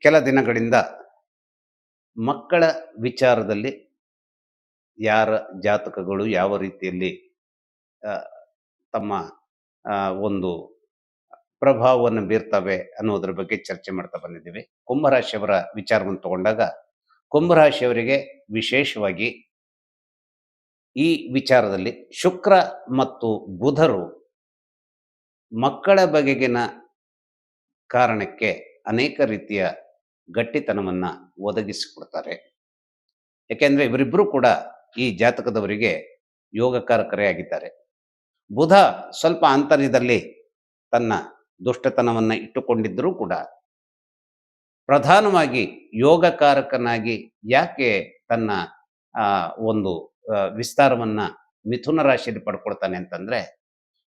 ಕೆಲ ದಿನಗಳಿಂದ ಮಕ್ಕಳ ವಿಚಾರದಲ್ಲಿ ಯಾರ ಜಾತಕಗಳು ಯಾವ ರೀತಿಯಲ್ಲಿ ಆ, ತಮ್ಮ ಒಂದು ಪ್ರಭಾವವನ್ನು ಬೀರ್ತವೆ ಅನ್ನೋದ್ರ ಬಗ್ಗೆ ಚರ್ಚೆ ಮಾಡ್ತಾ ಬಂದಿದ್ದೀವಿ. ಕುಂಭರಾಶಿಯವರ ವಿಚಾರವನ್ನು ತಗೊಂಡಾಗ ಕುಂಭರಾಶಿಯವರಿಗೆ ವಿಶೇಷವಾಗಿ ಈ ವಿಚಾರದಲ್ಲಿ ಶುಕ್ರ ಮತ್ತು ಬುಧರು ಮಕ್ಕಳ ಬಗೆಗಿನ ಕಾರಣಕ್ಕೆ ಅನೇಕ ರೀತಿಯ ಗಟ್ಟಿತನವನ್ನು ಒದಗಿಸಿಕೊಡ್ತಾರೆ. ಯಾಕೆಂದರೆ ಇವರಿಬ್ಬರು ಕೂಡ ಈ ಜಾತಕದವರಿಗೆ ಯೋಗಕಾರಕರೇ ಆಗಿದ್ದಾರೆ. ಬುಧ ಸ್ವಲ್ಪ ಆಂತರ್ಯದಲ್ಲಿ ತನ್ನ ದುಷ್ಟತನವನ್ನು ಇಟ್ಟುಕೊಂಡಿದ್ದರೂ ಕೂಡ ಪ್ರಧಾನವಾಗಿ ಯೋಗಕಾರಕನಾಗಿ ಯಾಕೆ ತನ್ನ ಒಂದು ವಿಸ್ತಾರವನ್ನು ಮಿಥುನ ರಾಶಿಯಲ್ಲಿ ಪಡ್ಕೊಳ್ತಾನೆ ಅಂತಂದರೆ,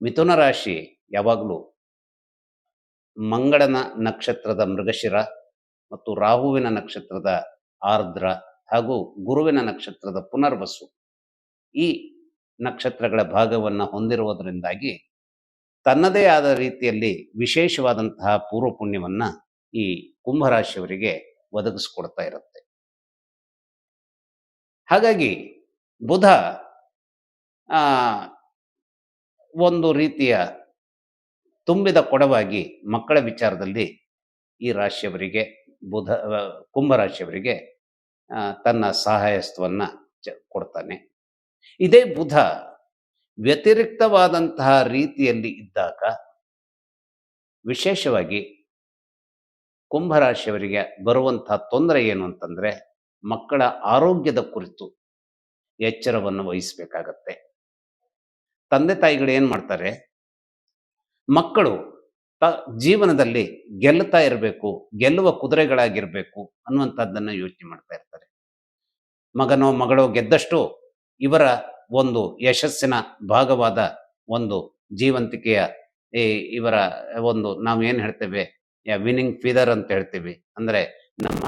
ಮಿಥುನ ರಾಶಿ ಯಾವಾಗಲೂ ಮಂಗಳನ ನಕ್ಷತ್ರದ ಮೃಗಶಿರ ಮತ್ತು ರಾಹುವಿನ ನಕ್ಷತ್ರದ ಆರ್ದ್ರ ಹಾಗೂ ಗುರುವಿನ ನಕ್ಷತ್ರದ ಪುನರ್ವಸು ಈ ನಕ್ಷತ್ರಗಳ ಭಾಗವನ್ನು ಹೊಂದಿರುವುದರಿಂದಾಗಿ ತನ್ನದೇ ಆದ ರೀತಿಯಲ್ಲಿ ವಿಶೇಷವಾದಂತಹ ಪೂರ್ವ ಪುಣ್ಯವನ್ನು ಈ ಕುಂಭರಾಶಿಯವರಿಗೆ ಒದಗಿಸ್ಕೊಡ್ತಾ ಇರುತ್ತೆ. ಹಾಗಾಗಿ ಬುಧ ಒಂದು ರೀತಿಯ ತುಂಬಿದ ಕೊಡವಾಗಿ ಮಕ್ಕಳ ವಿಚಾರದಲ್ಲಿ ಈ ರಾಶಿಯವರಿಗೆ ಕುಂಭರಾಶಿಯವರಿಗೆ ತನ್ನ ಸಹಾಯಸ್ಥವನ್ನು ಕೊಡ್ತಾನೆ. ಇದೇ ಬುಧ ವ್ಯತಿರಿಕ್ತವಾದಂತಹ ರೀತಿಯಲ್ಲಿ ಇದ್ದಾಗ ವಿಶೇಷವಾಗಿ ಕುಂಭರಾಶಿಯವರಿಗೆ ಬರುವಂತಹ ತೊಂದರೆ ಏನು ಅಂತಂದರೆ, ಮಕ್ಕಳ ಆರೋಗ್ಯದ ಕುರಿತು ಎಚ್ಚರವನ್ನು ವಹಿಸಬೇಕಾಗತ್ತೆ. ತಂದೆ ತಾಯಿಗಳು ಏನು ಮಾಡ್ತಾರೆ, ಮಕ್ಕಳು ಜೀವನದಲ್ಲಿ ಗೆಲ್ಲುತ್ತಾ ಇರಬೇಕು, ಗೆಲ್ಲುವ ಕುದುರೆಗಳಾಗಿರಬೇಕು ಅನ್ನುವಂಥದ್ದನ್ನು ಯೋಚನೆ ಮಾಡ್ತಾ ಇರ್ತಾರೆ. ಮಗನೋ ಮಗಳೋ ಗೆದ್ದಷ್ಟು ಇವರ ಒಂದು ಯಶಸ್ಸಿನ ಭಾಗವಾದ ಒಂದು ಜೀವಂತಿಕೆಯ ಇವರ ಒಂದು ನಾವು ಏನು ಹೇಳ್ತೇವೆ ವಿನ್ನಿಂಗ್ ಫೀದರ್ ಅಂತ ಹೇಳ್ತೀವಿ, ಅಂದರೆ ನಮ್ಮ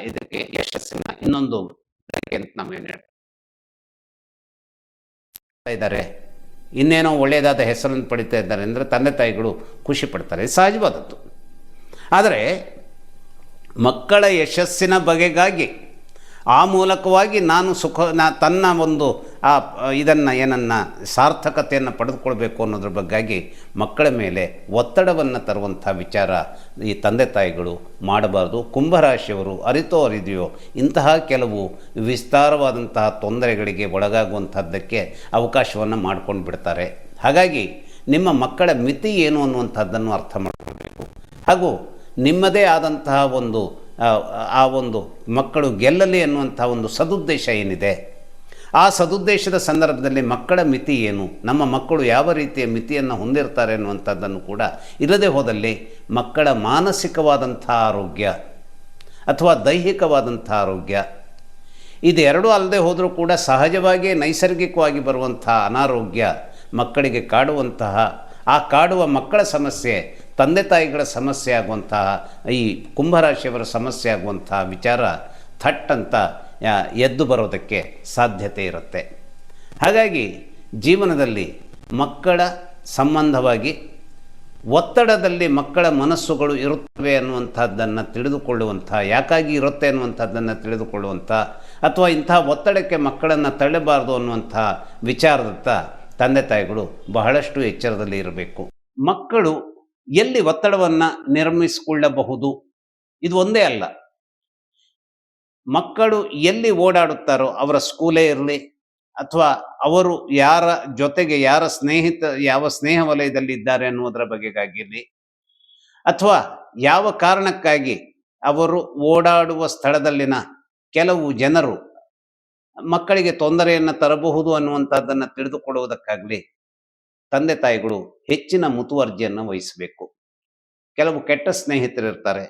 ಇದಕ್ಕೆ ಯಶಸ್ಸಿನ ಇನ್ನೊಂದು ಅಂತ ನಾವೇನು ಹೇಳ್ತಾ ಇದ್ದಾರೆ, ಇನ್ನೇನೋ ಒಳ್ಳೆಯದಾದ ಹೆಸರನ್ನು ಪಡಿತಾ ಇದ್ದಾರೆ ಅಂದರೆ ತಂದೆ ತಾಯಿಗಳು ಖುಷಿ ಪಡ್ತಾರೆ, ಸಹಜವಾದದ್ದು. ಆದರೆ ಮಕ್ಕಳ ಯಶಸ್ಸಿನ ಬಗೆಗಾಗಿ ಆ ಮೂಲಕವಾಗಿ ನಾನು ತನ್ನ ಒಂದು ಇದನ್ನು ಏನನ್ನು ಸಾರ್ಥಕತೆಯನ್ನು ಪಡೆದುಕೊಳ್ಬೇಕು ಅನ್ನೋದ್ರ ಬಗ್ಗಾಗಿ ಮಕ್ಕಳ ಮೇಲೆ ಒತ್ತಡವನ್ನು ತರುವಂಥ ವಿಚಾರ ಈ ತಂದೆ ತಾಯಿಗಳು ಮಾಡಬಾರ್ದು. ಕುಂಭರಾಶಿಯವರು ಅರಿತೋ ಅರಿದೆಯೋ ಇಂತಹ ಕೆಲವು ವಿಸ್ತಾರವಾದಂತಹ ತೊಂದರೆಗಳಿಗೆ ಒಳಗಾಗುವಂಥದ್ದಕ್ಕೆ ಅವಕಾಶವನ್ನು ಮಾಡ್ಕೊಂಡು ಬಿಡ್ತಾರೆ. ಹಾಗಾಗಿ ನಿಮ್ಮ ಮಕ್ಕಳ ಮಿತಿ ಏನು ಅನ್ನುವಂಥದ್ದನ್ನು ಅರ್ಥ ಮಾಡ್ಕೊಳ್ಬೇಕು. ಹಾಗೂ ನಿಮ್ಮದೇ ಆದಂತಹ ಒಂದು ಒಂದು ಮಕ್ಕಳು ಗೆಲ್ಲಲಿ ಅನ್ನುವಂಥ ಒಂದು ಸದುದ್ದೇಶ ಏನಿದೆ, ಆ ಸದುದ್ದೇಶದ ಸಂದರ್ಭದಲ್ಲಿ ಮಕ್ಕಳ ಮಿತಿ ಏನು, ನಮ್ಮ ಮಕ್ಕಳು ಯಾವ ರೀತಿಯ ಮಿತಿಯನ್ನು ಹೊಂದಿರ್ತಾರೆ ಅನ್ನುವಂಥದ್ದನ್ನು ಕೂಡ ಇಲ್ಲದೆ ಹೋದಲ್ಲಿ ಮಕ್ಕಳ ಮಾನಸಿಕವಾದಂಥ ಆರೋಗ್ಯ ಅಥವಾ ದೈಹಿಕವಾದಂಥ ಆರೋಗ್ಯ ಇದೆರಡೂ ಅಲ್ಲದೆ ಹೋದರೂ ಕೂಡ ಸಹಜವಾಗಿ ನೈಸರ್ಗಿಕವಾಗಿ ಬರುವಂಥ ಅನಾರೋಗ್ಯ ಮಕ್ಕಳಿಗೆ ಕಾಡುವ ಮಕ್ಕಳ ಸಮಸ್ಯೆ ತಂದೆ ತಾಯಿಗಳ ಸಮಸ್ಯೆ ಆಗುವಂತಹ ಈ ಕುಂಭರಾಶಿಯವರ ಸಮಸ್ಯೆ ಆಗುವಂತಹ ವಿಚಾರ ಥಟ್ಟಂತ ಎದ್ದು ಬರೋದಕ್ಕೆ ಸಾಧ್ಯತೆ ಇರುತ್ತೆ. ಹಾಗಾಗಿ ಜೀವನದಲ್ಲಿ ಮಕ್ಕಳ ಸಂಬಂಧವಾಗಿ ಒತ್ತಡದಲ್ಲಿ ಮಕ್ಕಳ ಮನಸ್ಸುಗಳು ಇರುತ್ತವೆ ಅನ್ನುವಂಥದ್ದನ್ನು ತಿಳಿದುಕೊಳ್ಳುವಂಥ, ಯಾಕಾಗಿ ಇರುತ್ತೆ ಅನ್ನುವಂಥದ್ದನ್ನು ತಿಳಿದುಕೊಳ್ಳುವಂಥ, ಅಥವಾ ಇಂಥ ಒತ್ತಡಕ್ಕೆ ಮಕ್ಕಳನ್ನು ತಳ್ಳಬಾರ್ದು ಅನ್ನುವಂಥ ವಿಚಾರದತ್ತ ತಂದೆ ತಾಯಿಗಳು ಬಹಳಷ್ಟು ಎಚ್ಚರದಲ್ಲಿ ಇರಬೇಕು. ಮಕ್ಕಳು ಎಲ್ಲಿ ಒತ್ತಡವನ್ನು ನಿರ್ಮಿಸಿಕೊಳ್ಳಬಹುದು ಇದು ಒಂದೇ ಅಲ್ಲ, ಮಕ್ಕಳು ಎಲ್ಲಿ ಓಡಾಡುತ್ತಾರೋ ಅವರ ಸ್ಕೂಲೇ ಇರಲಿ ಅಥವಾ ಅವರು ಯಾರ ಜೊತೆಗೆ ಯಾವ ಸ್ನೇಹ ವಲಯದಲ್ಲಿ ಇದ್ದಾರೆ ಅನ್ನುವುದರ ಬಗೆಗಾಗಿರಲಿ, ಅಥವಾ ಯಾವ ಕಾರಣಕ್ಕಾಗಿ ಅವರು ಓಡಾಡುವ ಸ್ಥಳದಲ್ಲಿನ ಕೆಲವು ಜನರು ಮಕ್ಕಳಿಗೆ ತೊಂದರೆಯನ್ನು ತರಬಹುದು ಅನ್ನುವಂಥದ್ದನ್ನು ತಿಳಿದುಕೊಳ್ಳುವುದಕ್ಕಾಗಲಿ ತಂದೆ ತಾಯಿಗಳು ಹೆಚ್ಚಿನ ಮುತುವರ್ಜಿಯನ್ನು ವಹಿಸಬೇಕು. ಕೆಲವು ಕೆಟ್ಟ ಸ್ನೇಹಿತರಿರ್ತಾರೆ,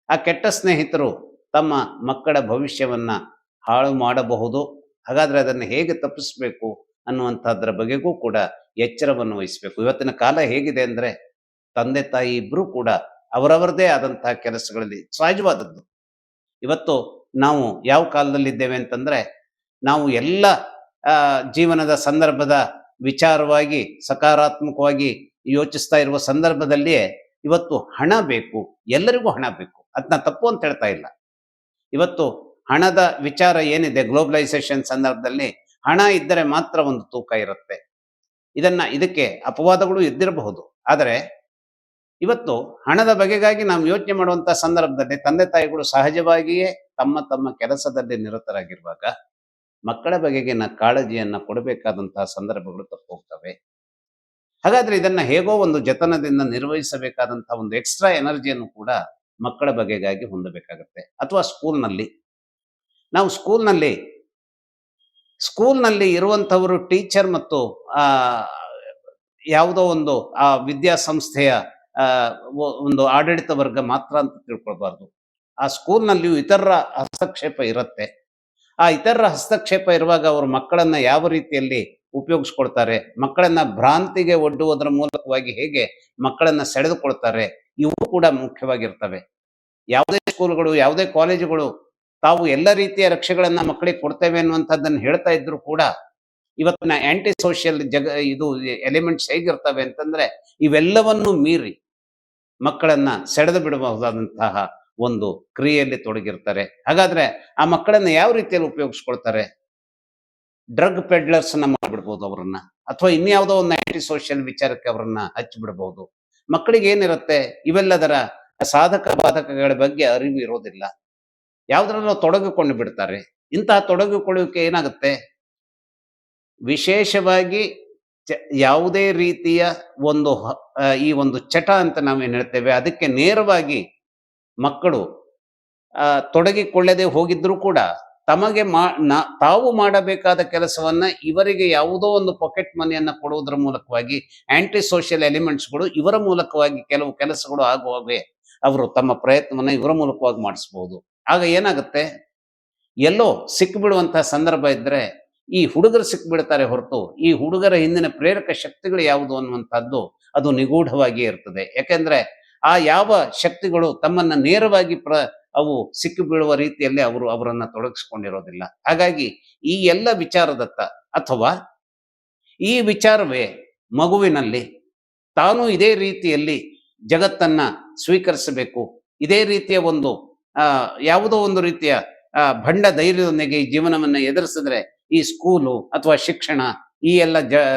ಆ ಕೆಟ್ಟ ಸ್ನೇಹಿತರು ತಮ್ಮ ಮಕ್ಕಳ ಭವಿಷ್ಯವನ್ನು ಹಾಳು ಮಾಡಬಹುದು. ಹಾಗಾದರೆ ಅದನ್ನು ಹೇಗೆ ತಪ್ಪಿಸಬೇಕು ಅನ್ನುವಂಥದ್ರ ಬಗೆಗೂ ಕೂಡ ಎಚ್ಚರವನ್ನು ವಹಿಸಬೇಕು. ಇವತ್ತಿನ ಕಾಲ ಹೇಗಿದೆ ಅಂದರೆ ತಂದೆ ತಾಯಿ ಇಬ್ಬರೂ ಕೂಡ ಅವರವರದೇ ಆದಂತಹ ಕೆಲಸಗಳಲ್ಲಿ ಸಹಜವಾದದ್ದು. ಇವತ್ತು ನಾವು ಯಾವ ಕಾಲದಲ್ಲಿದ್ದೇವೆ ಅಂತಂದರೆ, ನಾವು ಎಲ್ಲ ಜೀವನದ ಸಂದರ್ಭದ ವಿಚಾರವಾಗಿ ಸಕಾರಾತ್ಮಕವಾಗಿ ಯೋಚಿಸ್ತಾ ಇರುವ ಸಂದರ್ಭದಲ್ಲಿಯೇ ಇವತ್ತು ಹಣ ಬೇಕು, ಎಲ್ಲರಿಗೂ ಹಣ ಬೇಕು. ಅದನ್ನ ತಪ್ಪು ಅಂತ ಹೇಳ್ತಾ ಇಲ್ಲ. ಇವತ್ತು ಹಣದ ವಿಚಾರ ಏನಿದೆ ಗ್ಲೋಬಲೈಸೇಷನ್ ಸಂದರ್ಭದಲ್ಲಿ ಹಣ ಇದ್ದರೆ ಮಾತ್ರ ಒಂದು ತೂಕ ಇರುತ್ತೆ. ಇದಕ್ಕೆ ಅಪವಾದಗಳು ಇದ್ದಿರಬಹುದು. ಆದರೆ ಇವತ್ತು ಹಣದ ಬಗೆಗಾಗಿ ನಾವು ಯೋಚನೆ ಮಾಡುವಂತ ಸಂದರ್ಭದಲ್ಲಿ ತಂದೆ ತಾಯಿಗಳು ಸಹಜವಾಗಿಯೇ ತಮ್ಮ ತಮ್ಮ ಕೆಲಸದಲ್ಲಿ ನಿರತರಾಗಿರುವಾಗ ಮಕ್ಕಳ ಬಗೆಗಿನ ಕಾಳಜಿಯನ್ನ ಕೊಡಬೇಕಾದಂತಹ ಸಂದರ್ಭಗಳು ತಪ್ಪು ಹೋಗ್ತವೆ. ಹಾಗಾದ್ರೆ ಇದನ್ನ ಹೇಗೋ ಒಂದು ಜತನದಿಂದ ನಿರ್ವಹಿಸಬೇಕಾದಂತಹ ಒಂದು ಎಕ್ಸ್ಟ್ರಾ ಎನರ್ಜಿಯನ್ನು ಕೂಡ ಮಕ್ಕಳ ಬಗೆಗಾಗಿ ಹೊಂದಬೇಕಾಗತ್ತೆ. ಅಥವಾ ನಾವು ಸ್ಕೂಲ್ನಲ್ಲಿ ಇರುವಂತವರು ಟೀಚರ್ ಮತ್ತು ಆ ಯಾವುದೋ ಒಂದು ಆ ವಿದ್ಯಾಸಂಸ್ಥೆಯ ಆ ಒಂದು ಆಡಳಿತ ವರ್ಗ ಮಾತ್ರ ಅಂತ ತಿಳ್ಕೊಳ್ಬಾರ್ದು. ಆ ಸ್ಕೂಲ್ನಲ್ಲಿಯೂ ಇತರರ ಹಸ್ತಕ್ಷೇಪ ಇರುತ್ತೆ. ಆ ಇತರರ ಹಸ್ತಕ್ಷೇಪ ಇರುವಾಗ ಅವರು ಮಕ್ಕಳನ್ನ ಯಾವ ರೀತಿಯಲ್ಲಿ ಉಪಯೋಗಿಸ್ಕೊಳ್ತಾರೆ, ಮಕ್ಕಳನ್ನ ಭ್ರಾಂತಿಗೆ ಒಡ್ಡುವುದರ ಮೂಲಕವಾಗಿ ಹೇಗೆ ಮಕ್ಕಳನ್ನ ಸೆಳೆದುಕೊಳ್ತಾರೆ, ಇವು ಕೂಡ ಮುಖ್ಯವಾಗಿರ್ತವೆ. ಯಾವುದೇ ಸ್ಕೂಲ್ಗಳು, ಯಾವುದೇ ಕಾಲೇಜುಗಳು ತಾವು ಎಲ್ಲ ರೀತಿಯ ರಕ್ಷೆಗಳನ್ನ ಮಕ್ಕಳಿಗೆ ಕೊಡ್ತೇವೆ ಅನ್ನುವಂಥದ್ದನ್ನು ಹೇಳ್ತಾ ಇದ್ರು ಕೂಡ ಇವತ್ತಿನ ಆಂಟಿ ಸೋಷಿಯಲ್ ಇದು ಎಲಿಮೆಂಟ್ಸ್ ಹೇಗಿರ್ತವೆ ಅಂತಂದ್ರೆ ಇವೆಲ್ಲವನ್ನೂ ಮೀರಿ ಮಕ್ಕಳನ್ನ ಸೆಳೆದು ಬಿಡಬಹುದಾದಂತಹ ಒಂದು ಕ್ರಿಯೆಯಲ್ಲಿ ತೊಡಗಿರ್ತಾರೆ. ಹಾಗಾದ್ರೆ ಆ ಮಕ್ಕಳನ್ನ ಯಾವ ರೀತಿಯಲ್ಲಿ ಉಪಯೋಗಿಸ್ಕೊಳ್ತಾರೆ? ಡ್ರಗ್ ಪೆಡ್ಲರ್ಸ್ ಮಾಡ್ಬಿಡ್ಬೋದು ಅವರನ್ನ, ಅಥವಾ ಇನ್ಯಾವುದೋ ಒಂದು ಆಂಟಿ ಸೋಷಿಯಲ್ ವಿಚಾರಕ್ಕೆ ಅವರನ್ನ ಹಚ್ಚಿಬಿಡ್ಬಹುದು. ಮಕ್ಕಳಿಗೆ ಏನಿರುತ್ತೆ, ಇವೆಲ್ಲದರ ಸಾಧಕ ಬಾಧಕಗಳ ಬಗ್ಗೆ ಅರಿವು ಇರೋದಿಲ್ಲ. ಯಾವುದರಲ್ಲೂ ತೊಡಗಿಕೊಂಡು ಬಿಡ್ತಾರೆ. ಇಂತಹ ತೊಡಗಿಕೊಳ್ಳುವಿಕೆ ಏನಾಗುತ್ತೆ, ವಿಶೇಷವಾಗಿ ಯಾವುದೇ ರೀತಿಯ ಒಂದು ಈ ಒಂದು ಚಟ ಅಂತ ನಾವೇನು ಹೇಳ್ತೇವೆ ಅದಕ್ಕೆ ನೇರವಾಗಿ ಮಕ್ಕಳು ತೊಡಗಿಕೊಳ್ಳದೆ ಹೋಗಿದ್ರೂ ಕೂಡ ತಮಗೆ ತಾವು ಮಾಡಬೇಕಾದ ಕೆಲಸವನ್ನ ಇವರಿಗೆ ಯಾವುದೋ ಒಂದು ಪಾಕೆಟ್ ಮನಿಯನ್ನ ಕೊಡುವುದರ ಮೂಲಕವಾಗಿ ಆಂಟಿ ಸೋಷಿಯಲ್ ಎಲಿಮೆಂಟ್ಸ್ಗಳು ಇವರ ಮೂಲಕವಾಗಿ ಕೆಲವು ಕೆಲಸಗಳು ಆಗುವಾಗೆ ಅವರು ತಮ್ಮ ಪ್ರಯತ್ನವನ್ನ ಇವರ ಮೂಲಕವಾಗಿ ಮಾಡಿಸಬಹುದು. ಆಗ ಏನಾಗುತ್ತೆ, ಎಲ್ಲೋ ಸಿಕ್ಕಿಬಿಡುವಂತಹ ಸಂದರ್ಭ ಇದ್ರೆ ಈ ಹುಡುಗರು ಸಿಕ್ಬಿಡ್ತಾರೆ ಹೊರತು ಈ ಹುಡುಗರ ಹಿಂದಿನ ಪ್ರೇರಕ ಶಕ್ತಿಗಳು ಯಾವುದು ಅನ್ನುವಂಥದ್ದು ಅದು ನಿಗೂಢವಾಗಿಯೇ ಇರ್ತದೆ. ಯಾಕೆಂದ್ರೆ ಆ ಯಾವ ಶಕ್ತಿಗಳು ತಮ್ಮನ್ನ ನೇರವಾಗಿ ಅವು ಸಿಕ್ಕಿ ಬೀಳುವ ರೀತಿಯಲ್ಲಿ ಅವರನ್ನ ತೊಡಗಿಸ್ಕೊಂಡಿರೋದಿಲ್ಲ. ಹಾಗಾಗಿ ಈ ಎಲ್ಲ ವಿಚಾರದತ್ತ, ಅಥವಾ ಈ ವಿಚಾರವೇ ಮಗುವಿನಲ್ಲಿ ತಾನು ಇದೇ ರೀತಿಯಲ್ಲಿ ಜಗತ್ತನ್ನ ಸ್ವೀಕರಿಸಬೇಕು, ಇದೇ ರೀತಿಯ ಒಂದು ಯಾವುದೋ ಒಂದು ರೀತಿಯ ಭಂಡ ಧೈರ್ಯದೊಂದಿಗೆ ಈ ಜೀವನವನ್ನ ಎದುರಿಸಿದ್ರೆ ಈ ಸ್ಕೂಲು ಅಥವಾ ಶಿಕ್ಷಣ, ಈ ಎಲ್ಲ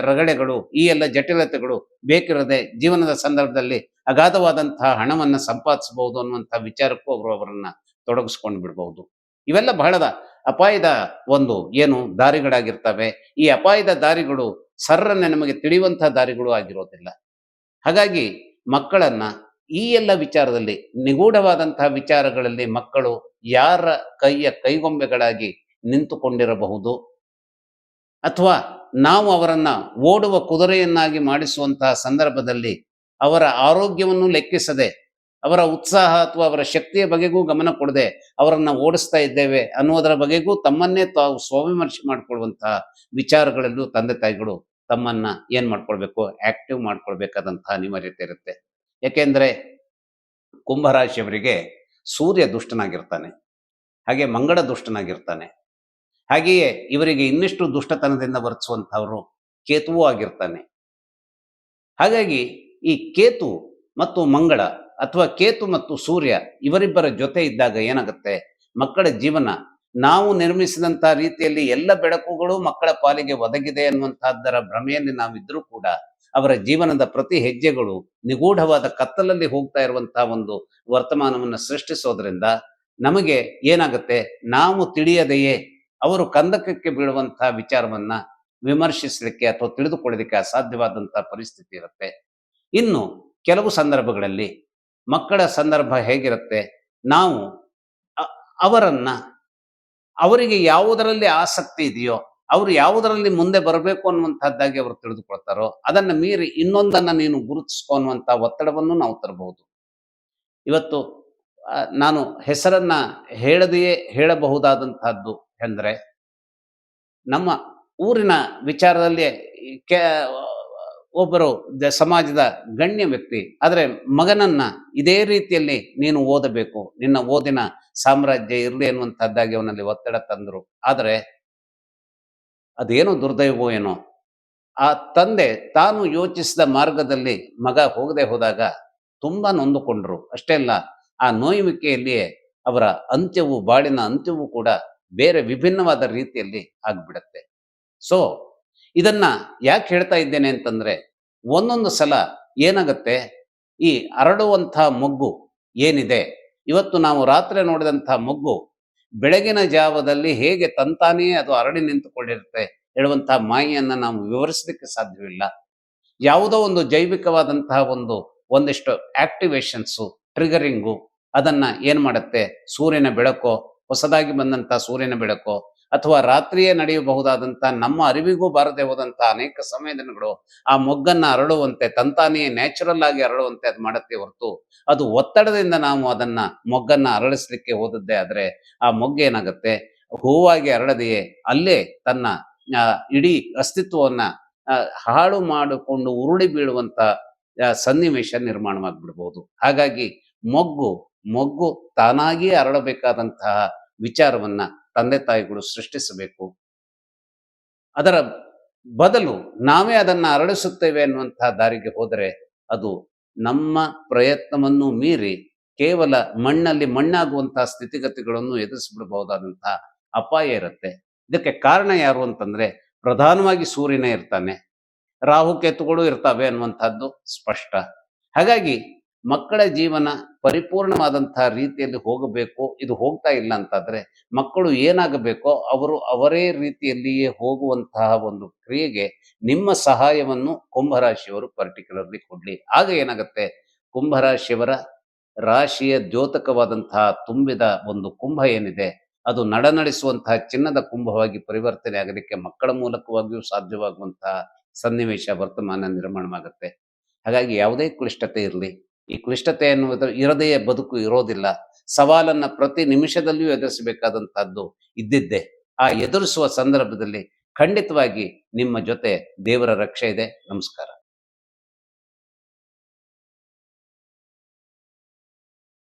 ರಗಳೆಗಳು, ಈ ಎಲ್ಲ ಜಟಿಲತೆಗಳು ಬೇಕಿರದೆ ಜೀವನದ ಸಂದರ್ಭದಲ್ಲಿ ಅಗಾಧವಾದಂತಹ ಹಣವನ್ನ ಸಂಪಾದಿಸಬಹುದು ಅನ್ನುವಂತಹ ವಿಚಾರಕ್ಕೂ ಅವರನ್ನ ತೊಡಗಿಸ್ಕೊಂಡು ಬಿಡಬಹುದು. ಇವೆಲ್ಲ ಬಹಳದ ಅಪಾಯದ ಒಂದು ದಾರಿಗಳಾಗಿರ್ತವೆ. ಈ ಅಪಾಯದ ದಾರಿಗಳು ಸರ್ರನ್ನೇ ನಮಗೆ ತಿಳಿಯುವಂತಹ ದಾರಿಗಳು ಆಗಿರೋದಿಲ್ಲ. ಹಾಗಾಗಿ ಮಕ್ಕಳನ್ನ ಈ ಎಲ್ಲ ವಿಚಾರದಲ್ಲಿ, ನಿಗೂಢವಾದಂತಹ ವಿಚಾರಗಳಲ್ಲಿ ಮಕ್ಕಳು ಯಾರ ಕೈಗೊಂಬೆಗಳಾಗಿ ನಿಂತುಕೊಂಡಿರಬಹುದು, ಅಥವಾ ನಾವು ಅವರನ್ನ ಓಡುವ ಕುದುರೆಯನ್ನಾಗಿ ಮಾಡಿಸುವಂತಹ ಸಂದರ್ಭದಲ್ಲಿ ಅವರ ಆರೋಗ್ಯವನ್ನು ಲೆಕ್ಕಿಸದೆ, ಅವರ ಉತ್ಸಾಹ ಅಥವಾ ಅವರ ಶಕ್ತಿಯ ಬಗೆಗೂ ಗಮನ ಕೊಡದೆ ಅವರನ್ನ ಓಡಿಸ್ತಾ ಇದ್ದೇವೆ ಅನ್ನೋದರ ಬಗೆಗೂ ತಮ್ಮನ್ನೇ ತಾವು ಸ್ವವಿಮರ್ಶೆ ಮಾಡಿಕೊಳ್ಳುವಂತಹ ವಿಚಾರಗಳಲ್ಲೂ ತಂದೆ ತಾಯಿಗಳು ತಮ್ಮನ್ನ ಮಾಡ್ಕೊಳ್ಬೇಕು, ಆಕ್ಟಿವ್ ಮಾಡ್ಕೊಳ್ಬೇಕಾದಂತಹ ಅನಿವಾರ್ಯತೆ ಇರುತ್ತೆ. ಯಾಕೆಂದ್ರೆ ಕುಂಭರಾಶಿಯವರಿಗೆ ಸೂರ್ಯ ದುಷ್ಟನಾಗಿರ್ತಾನೆ, ಹಾಗೆ ಮಂಗಳ ದುಷ್ಟನಾಗಿರ್ತಾನೆ, ಹಾಗೆಯೇ ಇವರಿಗೆ ಇನ್ನಿಷ್ಟು ದುಷ್ಟತನದಿಂದ ವರ್ತಿಸುವಂತಹವರು ಕೇತುವೂ ಆಗಿರ್ತಾನೆ. ಹಾಗಾಗಿ ಈ ಕೇತು ಮತ್ತು ಮಂಗಳ, ಅಥವಾ ಕೇತು ಮತ್ತು ಸೂರ್ಯ ಇವರಿಬ್ಬರ ಜೊತೆ ಇದ್ದಾಗ ಏನಾಗುತ್ತೆ, ಮಕ್ಕಳ ಜೀವನ ನಾವು ನಿರ್ಮಿಸಿದಂತಹ ರೀತಿಯಲ್ಲಿ ಎಲ್ಲ ಬೆಳಕುಗಳು ಮಕ್ಕಳ ಪಾಲಿಗೆ ಒದಗಿದೆ ಅನ್ನುವಂತಹದ್ದರ ಭ್ರಮೆಯಲ್ಲಿ ನಾವಿದ್ರೂ ಕೂಡ ಅವರ ಜೀವನದ ಪ್ರತಿ ಹೆಜ್ಜೆಗಳು ನಿಗೂಢವಾದ ಕತ್ತಲಲ್ಲಿ ಹೋಗ್ತಾ ಇರುವಂತಹ ಒಂದು ವರ್ತಮಾನವನ್ನು ಸೃಷ್ಟಿಸೋದ್ರಿಂದ ನಮಗೆ ಏನಾಗುತ್ತೆ, ನಾವು ತಿಳಿಯದೆಯೇ ಅವರು ಕಂದಕಕ್ಕೆ ಬೀಳುವಂತಹ ವಿಚಾರವನ್ನ ವಿಮರ್ಶಿಸಲಿಕ್ಕೆ ಅಥವಾ ತಿಳಿದುಕೊಳ್ಳಲಿಕ್ಕೆ ಅಸಾಧ್ಯವಾದಂತಹ ಪರಿಸ್ಥಿತಿ ಇರುತ್ತೆ. ಇನ್ನು ಕೆಲವು ಸಂದರ್ಭಗಳಲ್ಲಿ ಮಕ್ಕಳ ಸಂದರ್ಭ ಹೇಗಿರುತ್ತೆ, ನಾವು ಅವರಿಗೆ ಯಾವುದರಲ್ಲಿ ಆಸಕ್ತಿ ಇದೆಯೋ, ಅವರು ಯಾವುದರಲ್ಲಿ ಮುಂದೆ ಬರಬೇಕು ಅನ್ನುವಂಥದ್ದಾಗಿ ಅವರು ತಿಳಿದುಕೊಳ್ತಾರೋ ಅದನ್ನ ಮೀರಿ ಇನ್ನೊಂದನ್ನ ನೀನು ಗುರುತಿಸ್ಕೊ ಅನ್ನುವಂಥ ಒತ್ತಡವನ್ನು ನಾವು ತರಬಹುದು. ಇವತ್ತು ನಾನು ಹೆಸರನ್ನ ಹೇಳದೆಯೇ ಹೇಳಬಹುದಾದಂತಹದ್ದು ಎಂದ್ರೆ, ನಮ್ಮ ಊರಿನ ವಿಚಾರದಲ್ಲಿ ಒಬ್ಬರು ಸಮಾಜದ ಗಣ್ಯ ವ್ಯಕ್ತಿ ಆದರೆ ಮಗನನ್ನ ಇದೇ ರೀತಿಯಲ್ಲಿ ನೀನು ಓದಬೇಕು, ನಿನ್ನ ಓದಿನ ಸಾಮ್ರಾಜ್ಯ ಇರಲಿ ಅನ್ನುವಂಥದ್ದಾಗಿ ಅವನಲ್ಲಿ ಒತ್ತಡ ತಂದರು. ಆದರೆ ಅದೇನೋ ದುರ್ದೈವೋ ಏನೋ, ಆ ತಂದೆ ತಾನು ಯೋಚಿಸಿದ ಮಾರ್ಗದಲ್ಲಿ ಮಗ ಹೋಗದೆ ಹೋದಾಗ ತುಂಬಾ ನೊಂದುಕೊಂಡ್ರು. ಅಷ್ಟೇ ಅಲ್ಲ, ಆ ನೋಯುವಿಕೆಯಲ್ಲಿಯೇ ಅವರ ಅಂತ್ಯವು ಬಾಳಿನ ಅಂತ್ಯವೂ ಕೂಡ ಬೇರೆ ವಿಭಿನ್ನವಾದ ರೀತಿಯಲ್ಲಿ ಆಗ್ಬಿಡತ್ತೆ. ಸೊ ಇದನ್ನ ಯಾಕೆ ಹೇಳ್ತಾ ಇದ್ದೇನೆ ಅಂತಂದ್ರೆ, ಒಂದೊಂದು ಸಲ ಏನಾಗತ್ತೆ, ಈ ಅರಳುವಂಥ ಮೊಗ್ಗು ಏನಿದೆ, ಇವತ್ತು ನಾವು ರಾತ್ರಿ ನೋಡಿದಂಥ ಮೊಗ್ಗು ಬೆಳಗಿನ ಜಾವದಲ್ಲಿ ಹೇಗೆ ತಂತಾನೇ ಅದು ಅರಳಿ ನಿಂತುಕೊಂಡಿರುತ್ತೆ ಹೇಳುವಂತಹ ಮಾಯೆಯನ್ನ ನಾವು ವಿವರಿಸಲಿಕ್ಕೆ ಸಾಧ್ಯವಿಲ್ಲ. ಯಾವುದೋ ಒಂದು ಜೈವಿಕವಾದಂತಹ ಒಂದಿಷ್ಟು ಆಕ್ಟಿವೇಶನ್ಸು, ಟ್ರಿಗರಿಂಗು ಅದನ್ನ ಏನ್ ಮಾಡುತ್ತೆ, ಸೂರ್ಯನ ಬೆಳಕೋ, ಹೊಸದಾಗಿ ಬಂದಂತಹ ಸೂರ್ಯನ ಬೆಳಕೋ, ಅಥವಾ ರಾತ್ರಿಯೇ ನಡೆಯಬಹುದಾದಂಥ ನಮ್ಮ ಅರಿವಿಗೂ ಬಾರದೆ ಹೋದಂತಹ ಅನೇಕ ಸಂವೇದನೆಗಳು ಆ ಮೊಗ್ಗನ್ನ ಅರಳುವಂತೆ ತಂತಾನೆಯೇ ನ್ಯಾಚುರಲ್ ಆಗಿ ಅರಳುವಂತೆ ಅದು ಮಾಡುತ್ತೆ ಹೊರತು, ಅದು ಒತ್ತಡದಿಂದ ನಾವು ಅದನ್ನ ಮೊಗ್ಗನ್ನ ಅರಳಿಸ್ಲಿಕ್ಕೆ ಹೋದದ್ದೇ ಆದ್ರೆ ಆ ಮೊಗ್ಗೇನಾಗತ್ತೆ, ಹೂವಾಗಿ ಅರಳದೆಯೇ ಅಲ್ಲೇ ತನ್ನ ಇಡೀ ಅಸ್ತಿತ್ವವನ್ನ ಹಾಳು ಮಾಡಿಕೊಂಡು ಉರುಳಿ ಬೀಳುವಂತ ಸನ್ನಿವೇಶ ನಿರ್ಮಾಣವಾಗ್ಬಿಡ್ಬಹುದು. ಹಾಗಾಗಿ ಮೊಗ್ಗು ಮೊಗ್ಗು ತಾನಾಗಿಯೇ ಅರಳಬೇಕಾದಂತಹ ವಿಚಾರವನ್ನ ತಂದೆ ತಾಯಿಗಳು ಸೃಷ್ಟಿಸಬೇಕು. ಅದರ ಬದಲು ನಾವೇ ಅದನ್ನ ಅರಳಿಸುತ್ತೇವೆ ಅನ್ನುವಂತಹ ದಾರಿಗೆ ಹೋದರೆ ಅದು ನಮ್ಮ ಪ್ರಯತ್ನವನ್ನು ಮೀರಿ ಕೇವಲ ಮಣ್ಣಲ್ಲಿ ಮಣ್ಣಾಗುವಂತಹ ಸ್ಥಿತಿಗತಿಗಳನ್ನು ಎದುರಿಸಿಬಿಡಬಹುದಾದಂತಹ ಅಪಾಯ ಇರುತ್ತೆ. ಇದಕ್ಕೆ ಕಾರಣ ಯಾರು ಅಂತಂದ್ರೆ, ಪ್ರಧಾನವಾಗಿ ಸೂರ್ಯನೇ ಇರ್ತಾನೆ, ರಾಹುಕೇತುಗಳು ಇರ್ತವೆ ಅನ್ನುವಂಥದ್ದು ಸ್ಪಷ್ಟ. ಹಾಗಾಗಿ ಮಕ್ಕಳ ಜೀವನ ಪರಿಪೂರ್ಣವಾದಂತಹ ರೀತಿಯಲ್ಲಿ ಹೋಗಬೇಕು. ಇದು ಹೋಗ್ತಾ ಇಲ್ಲ ಅಂತಾದ್ರೆ ಮಕ್ಕಳು ಏನಾಗಬೇಕೋ ಅವರು ಅವರೇ ರೀತಿಯಲ್ಲಿಯೇ ಹೋಗುವಂತಹ ಒಂದು ಕ್ರಿಯೆಗೆ ನಿಮ್ಮ ಸಹಾಯವನ್ನು ಕುಂಭರಾಶಿಯವರು ಪರ್ಟಿಕ್ಯುಲರ್ಲಿ ಕೊಡ್ಲಿ. ಆಗ ಏನಾಗುತ್ತೆ, ಕುಂಭರಾಶಿಯವರ ರಾಶಿಯ ದ್ಯೋತಕವಾದಂತಹ ತುಂಬಿದ ಒಂದು ಕುಂಭ ಏನಿದೆ ಅದು ನಡನಡಿಸುವಂತಹ ಚಿನ್ನದ ಕುಂಭವಾಗಿ ಪರಿವರ್ತನೆ ಆಗಲಿಕ್ಕೆ ಮಕ್ಕಳ ಮೂಲಕವಾಗಿಯೂ ಸಾಧ್ಯವಾಗುವಂತಹ ಸನ್ನಿವೇಶ ವರ್ತಮಾನ ನಿರ್ಮಾಣವಾಗುತ್ತೆ. ಹಾಗಾಗಿ ಯಾವುದೇ ಕ್ಲಿಷ್ಟತೆ ಇರಲಿ, ಈ ಕ್ಲಿಷ್ಟತೆ ಎನ್ನುವುದು ಇರದೆಯೇ ಬದುಕು ಇರೋದಿಲ್ಲ. ಸವಾಲನ್ನ ಪ್ರತಿ ನಿಮಿಷದಲ್ಲಿಯೂ ಎದುರಿಸಬೇಕಾದಂತಹದ್ದು ಇದ್ದಿದ್ದೇ. ಆ ಎದುರಿಸುವ ಸಂದರ್ಭದಲ್ಲಿ ಖಂಡಿತವಾಗಿ ನಿಮ್ಮ ಜೊತೆ ದೇವರ ರಕ್ಷೆ ಇದೆ. ನಮಸ್ಕಾರ.